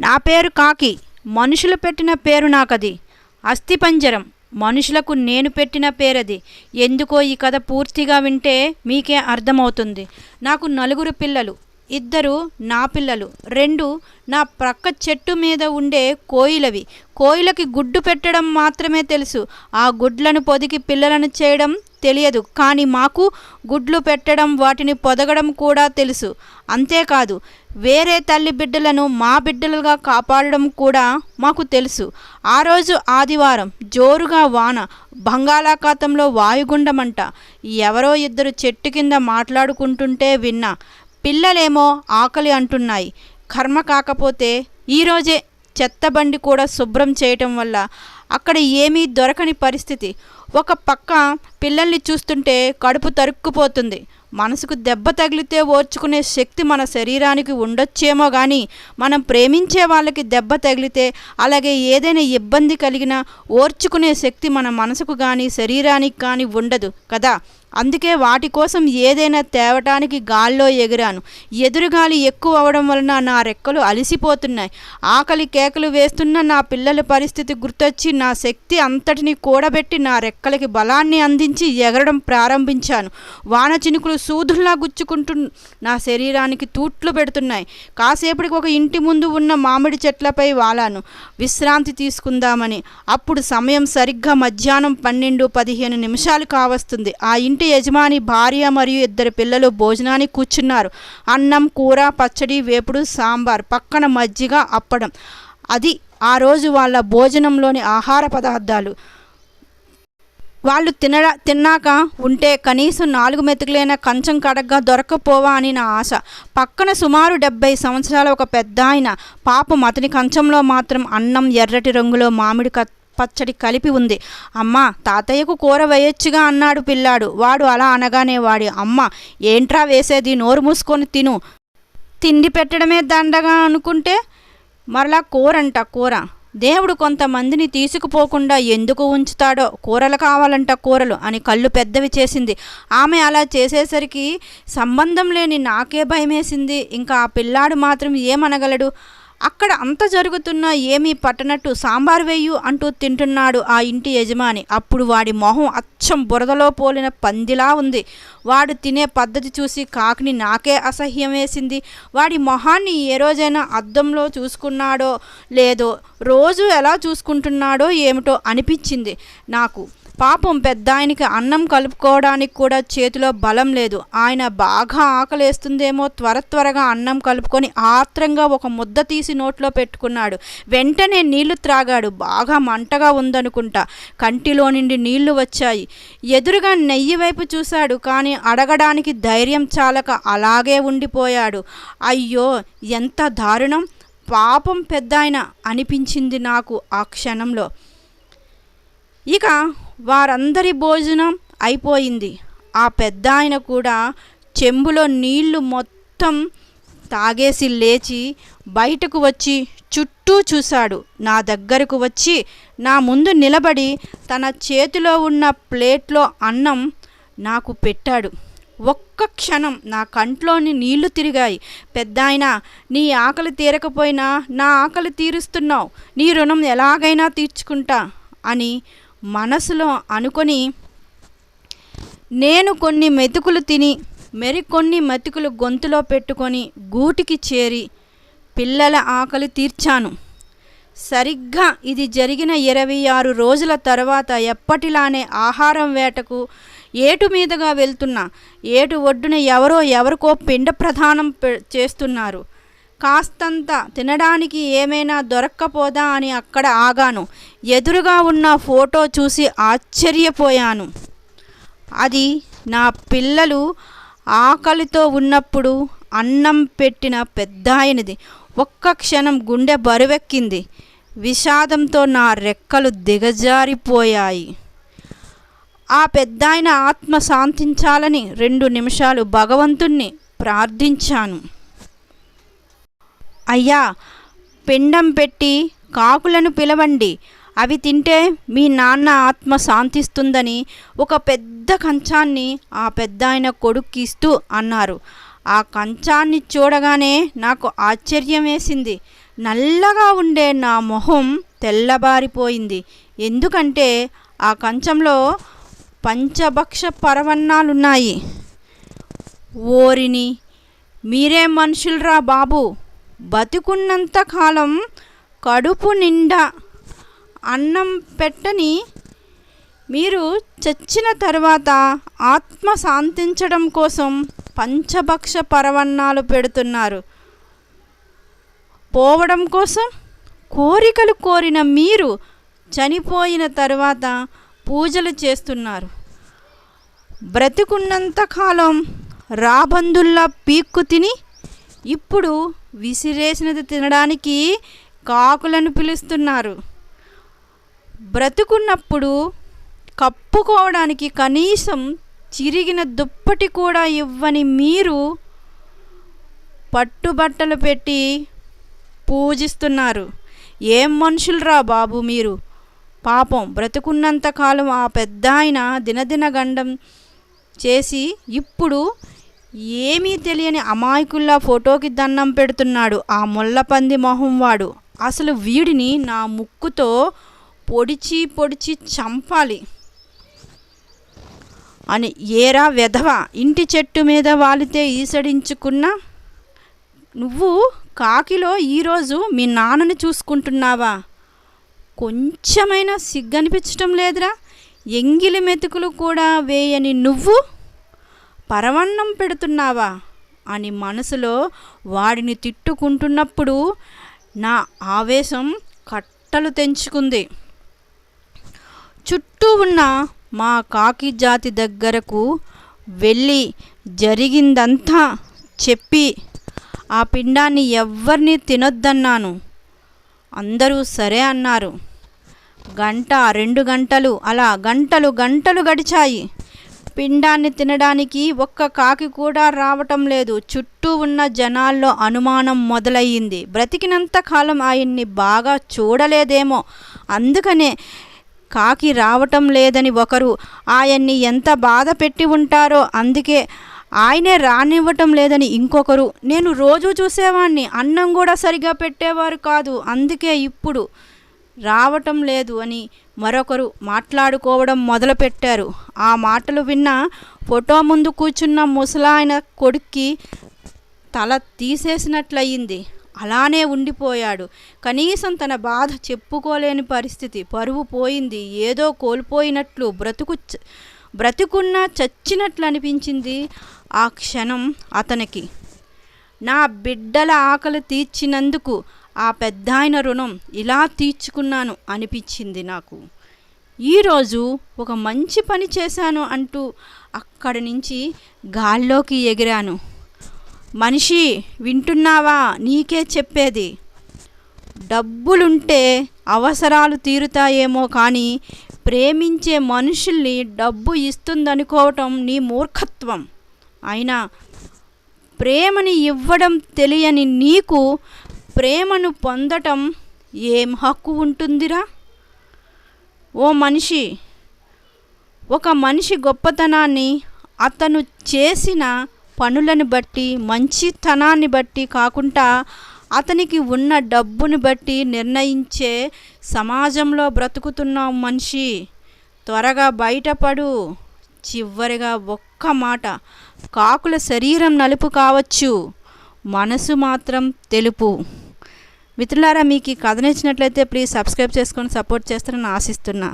నా పేరు కాకి, మనుషులు పెట్టిన పేరు నాకది. అస్థిపంజరం, మనుషులకు నేను పెట్టిన పేరది. ఎందుకో ఈ కథ పూర్తిగా వింటే మీకే అర్థమవుతుంది. నాకు 4 పిల్లలు. 2 నా పిల్లలు, 2 నా ప్రక్క చెట్టు మీద ఉండే కోయిలవి. కోయిలకి గుడ్డు పెట్టడం మాత్రమే తెలుసు, ఆ గుడ్లను పొదిగి పిల్లలను చేయడం తెలియదు. కానీ మాకు గుడ్లు పెట్టడం, వాటిని పొదగడం కూడా తెలుసు. అంతేకాదు, వేరే తల్లి బిడ్డలను మా బిడ్డలుగా కాపాడడం కూడా మాకు తెలుసు. ఆ రోజు ఆదివారం, జోరుగా వాన, బంగాళాఖాతంలో వాయుగుండమంట. ఎవరో 2 చెట్టు కింద మాట్లాడుకుంటుంటే విన్నా. పిల్లలేమో ఆకలి అంటున్నాయి. కర్మ కాకపోతే ఈరోజే చెత్తబండి కూడా శుభ్రం చేయటం వల్ల అక్కడ ఏమీ దొరకని పరిస్థితి. ఒక పక్క పిల్లల్ని చూస్తుంటే కడుపు తరుక్కుపోతుంది. మనసుకు దెబ్బ తగిలితే ఓర్చుకునే శక్తి మన శరీరానికి ఉండొచ్చేమో కానీ, మనం ప్రేమించే వాళ్ళకి దెబ్బ తగిలితే, అలాగే ఏదైనా ఇబ్బంది కలిగినా ఓర్చుకునే శక్తి మన మనసుకు కానీ శరీరానికి కానీ ఉండదు కదా. అందుకే వాటి కోసం ఏదైనా తేవటానికి గాల్లో ఎగిరాను. ఎదురుగాలి ఎక్కువ అవడం వలన నా రెక్కలు అలిసిపోతున్నాయి. ఆకలి కేకలు వేస్తున్న నా పిల్లల పరిస్థితి గుర్తొచ్చి నా శక్తి అంతటిని కూడబెట్టి నా రెక్కలకి బలాన్ని అందించి ఎగరడం ప్రారంభించాను. వాన చినుకులు సూదుల్లా గుచ్చుకుంటూ నా శరీరానికి తూట్లు పెడుతున్నాయి. కాసేపటికి ఒక ఇంటి ముందు ఉన్న మామిడి చెట్లపై వాలాను, విశ్రాంతి తీసుకుందామని. అప్పుడు సమయం సరిగ్గా మధ్యాహ్నం 12-15 కావస్తుంది. ఆ ఇంటి యజమాని భార్య మరియు 2 పిల్లలు భోజనానికి కూర్చున్నారు. అన్నం, కూర, పచ్చడి, వేపుడు, సాంబార్, పక్కన మజ్జిగ, అప్పడం. అది ఆ రోజు వాళ్ళ భోజనంలోని ఆహార పదార్థాలు. వాళ్ళు తిన్నాక ఉంటే కనీసం 4 మెతుకులైన కంచం కడగ్గా దొరకపోవా అని నా ఆశ. పక్కన సుమారు 70 సంవత్సరాల ఒక పెద్ద ఆయన. పాపం అతని కంచంలో మాత్రం అన్నం, ఎర్రటి రంగులో మామిడి పచ్చడి కలిపి ఉంది. అమ్మా, తాతయ్యకు కూర వేయొచ్చుగా అన్నాడు పిల్లాడు. వాడు అలా అనగానే వాడి అమ్మ, ఏంట్రా వేసేది, నోరు మూసుకొని తిను, తిండి పెట్టడమే దండగా అనుకుంటే మరలా కూరంట కూర. దేవుడు కొంతమందిని తీసుకుపోకుండా ఎందుకు ఉంచుతాడో, కూరలు కావాలంట కూరలు అని కళ్ళు పెద్దవి చేసింది. ఆమె అలా చేసేసరికి సంబంధం లేని నాకే భయమేసింది. ఇంకా ఆ పిల్లాడు మాత్రం ఏమనగలడు? అక్కడ అంత జరుగుతున్నా ఏమీ పట్టనట్టు సాంబార్ వేయు అంటూ తింటున్నాడు ఆ ఇంటి యజమాని. అప్పుడు వాడి మొహం అచ్చం బురదలో పోలిన పందిలా ఉంది. వాడు తినే పద్ధతి చూసి కాకిని నాకే అసహ్యం వేసింది. వాడి మొహాన్ని ఏ రోజైనా అద్దంలో చూసుకున్నాడో లేదో, రోజు ఎలా చూసుకుంటున్నాడో ఏమిటో అనిపించింది నాకు. పాపం పెద్ద ఆయనకి అన్నం కలుపుకోవడానికి కూడా చేతిలో బలం లేదు. ఆయన బాగా ఆకలేస్తుందేమో త్వరగా అన్నం కలుపుకొని ఆత్రంగా ఒక ముద్ద తీసి నోట్లో పెట్టుకున్నాడు. వెంటనే నీళ్లు త్రాగాడు. బాగా మంటగా ఉందనుకుంటా. కంటిలో నుండి నీళ్లు వచ్చాయి. ఎదురుగా నెయ్యి వైపు చూశాడు. కానీ అడగడానికి ధైర్యం చాలక అలాగే ఉండిపోయాడు. అయ్యో, ఎంత దారుణం! పాపం పెద్దాయన అనిపించింది నాకు ఆ క్షణంలో. ఇక వారందరి భోజనం అయిపోయింది. ఆ పెద్ద ఆయన కూడా చెంబులో నీళ్లు మొత్తం తాగేసి లేచి బయటకు వచ్చి చుట్టూ చూశాడు. నా దగ్గరకు వచ్చి నా ముందు నిలబడి తన చేతిలో ఉన్న ప్లేట్లో అన్నం నాకు పెట్టాడు. ఒక్క క్షణం నా కంట్లోని నీళ్లు తిరిగాయి. పెద్దాయన, నీ ఆకలి తీరకపోయినా నా ఆకలి తీరుస్తున్నావు, నీ రుణం ఎలాగైనా తీర్చుకుంటా అని మనసులో అనుకొని నేను కొన్ని మెతుకులు తిని మరికొన్ని మెతుకులు గొంతులో పెట్టుకొని గూటికి చేరి పిల్లల ఆకలి తీర్చాను. సరిగ్గా ఇది జరిగిన 26 రోజుల తర్వాత ఎప్పటిలానే ఆహారం వేటకు ఏటు మీదుగా వెళ్తున్నా. ఏటు ఒడ్డున ఎవరికో పిండ ప్రదానం చేస్తున్నారు. కాస్తంత తినడానికి ఏమైనా దొరక్కపోదా అని అక్కడ ఆగాను. ఎదురుగా ఉన్న ఫోటో చూసి ఆశ్చర్యపోయాను. అది నా పిల్లలు ఆకలితో ఉన్నప్పుడు అన్నం పెట్టిన పెద్దాయనది. ఒక్క క్షణం గుండె బరువెక్కింది. విషాదంతో నా రెక్కలు దిగజారిపోయాయి. ఆ పెద్దాయన ఆత్మ శాంతించాలని 2 నిమిషాలు భగవంతుణ్ణి ప్రార్థించాను. అయ్యా, పిండం పెట్టి కాకులను పిలవండి, అవి తింటే మీ నాన్న ఆత్మ శాంతిస్తుందని ఒక పెద్ద కంచాన్ని ఆ పెద్దాయన కొడుక్కి ఇస్తూ అన్నారు. ఆ కంచాన్ని చూడగానే నాకు ఆశ్చర్యం వేసింది. నల్లగా ఉండే నా మొహం తెల్లబారిపోయింది. ఎందుకంటే ఆ కంచంలో పంచభక్ష పరవన్నాలున్నాయి. ఓరిని, మీరే మనుషులరా బాబు! బతికున్నంత కాలం కడుపు నిండా అన్నం పెట్టని మీరు చచ్చిన తర్వాత ఆత్మ శాంతించడం కోసం పంచభక్ష పరవన్నాలు పెడుతున్నారు. పోవడం కోసం కోరికలు కోరిన మీరు చనిపోయిన తర్వాత పూజలు చేస్తున్నారు. బ్రతికున్నంత కాలం రాబందుల్లా పీక్కు తిని ఇప్పుడు విసిరేసినది తినడానికి కాకులను పిలుస్తున్నారు. బ్రతుకున్నప్పుడు కప్పుకోవడానికి కనీసం చిరిగిన దుప్పటి కూడా ఇవ్వని మీరు పట్టుబట్టలు పెట్టి పూజిస్తున్నారు. ఏం మనుషులరా బాబు మీరు! పాపం బ్రతుకున్నంతకాలం ఆ పెద్దాయన దినదిన గండం చేసి ఇప్పుడు ఏమీ తెలియని అమాయకుల్లా ఫోటోకి దండం పెడుతున్నాడు. ఆ ముళ్ళపంది మొహం వాడు. అసలు వీడిని నా ముక్కుతో పొడిచి పొడిచి చంపాలి అని. ఏరా వెధవ, ఇంటి చెట్టు మీద వాలితే ఈసడించుకున్నా నువ్వు కాకిలో ఈరోజు మీ నాన్నని చూసుకుంటున్నావా? కొంచెమైనా సిగ్గనిపించటం లేదురా? ఎంగిలి మెతుకులు కూడా వేయని నువ్వు పరవన్నం పెడుతున్నావా అని మనసులో వాడిని తిట్టుకుంటున్నప్పుడు నా ఆవేశం కట్టలు తెంచుకుంది. చుట్టూ ఉన్న మా కాకి జాతి దగ్గరకు వెళ్ళి జరిగిందంతా చెప్పి ఆ పిండాన్ని ఎవ్వరినీ తినొద్దన్నాను. అందరూ సరే అన్నారు. గంట 2 గంటలు అలా గంటలు గడిచాయి. పిండాన్ని తినడానికి ఒక్క కాకి కూడా రావటం లేదు. చుట్టూ ఉన్న జనాల్లో అనుమానం మొదలయ్యింది. బ్రతికినంత కాలం ఆయన్ని బాగా చూడలేదేమో, అందుకనే కాకి రావటం లేదని ఒకరు, ఆయన్ని ఎంత బాధ పెట్టి ఉంటారో అందుకే ఆయనే రానివ్వటం లేదని ఇంకొకరు, నేను రోజు చూసేవాణ్ణి, అన్నం కూడా సరిగా పెట్టేవారు కాదు, అందుకే ఇప్పుడు రావటం లేదు అని మరొకరు మాట్లాడుకోవడం మొదలుపెట్టారు. ఆ మాటలు విన్న ఫోటో ముందు కూర్చున్న ముసలాయన కొడుక్కి తల తీసేసినట్లయింది. అలానే ఉండిపోయాడు. కనీసం తన బాధ చెప్పుకోలేని పరిస్థితి. పరువు పోయింది. ఏదో కోల్పోయినట్లు, బ్రతుకున్నా చచ్చినట్లు అనిపించింది ఆ క్షణం అతనికి. నా బిడ్డల ఆకలి తీర్చినందుకు ఆ పెద్దాయన రుణం ఇలా తీర్చుకున్నాను అనిపించింది నాకు. ఈరోజు ఒక మంచి పని చేశాను అంటూ అక్కడి నుంచి గాల్లోకి ఎగిరాను. మనిషి వింటున్నావా? నీకే చెప్పేది. డబ్బులుంటే అవసరాలు తీరుతాయేమో కానీ ప్రేమించే మనుషుల్ని డబ్బు ఇస్తుందనుకోవటం నీ మూర్ఖత్వం. అయినా ప్రేమని ఇవ్వడం తెలియని నీకు ప్రేమను పొందటం ఏం హక్కు ఉంటుందిరా? ఓ మనిషి, ఒక మనిషి గొప్పతనాన్ని అతను చేసిన పనులను బట్టి, మంచితనాన్ని బట్టి కాకుండా అతనికి ఉన్న డబ్బుని బట్టి నిర్ణయించే సమాజంలో బ్రతుకుతున్నాం మనిషి. త్వరగా బయటపడు. చివరిగా ఒక్క మాట, కాకుల శరీరం నలుపు కావచ్చు, మనసు మాత్రం తెలుపు. మిత్రులారా, మీకు ఈ కథ నచ్చినట్లయితే ప్లీజ్ సబ్స్క్రైబ్ చేసుకొని సపోర్ట్ చేస్తారని ఆశిస్తున్నా.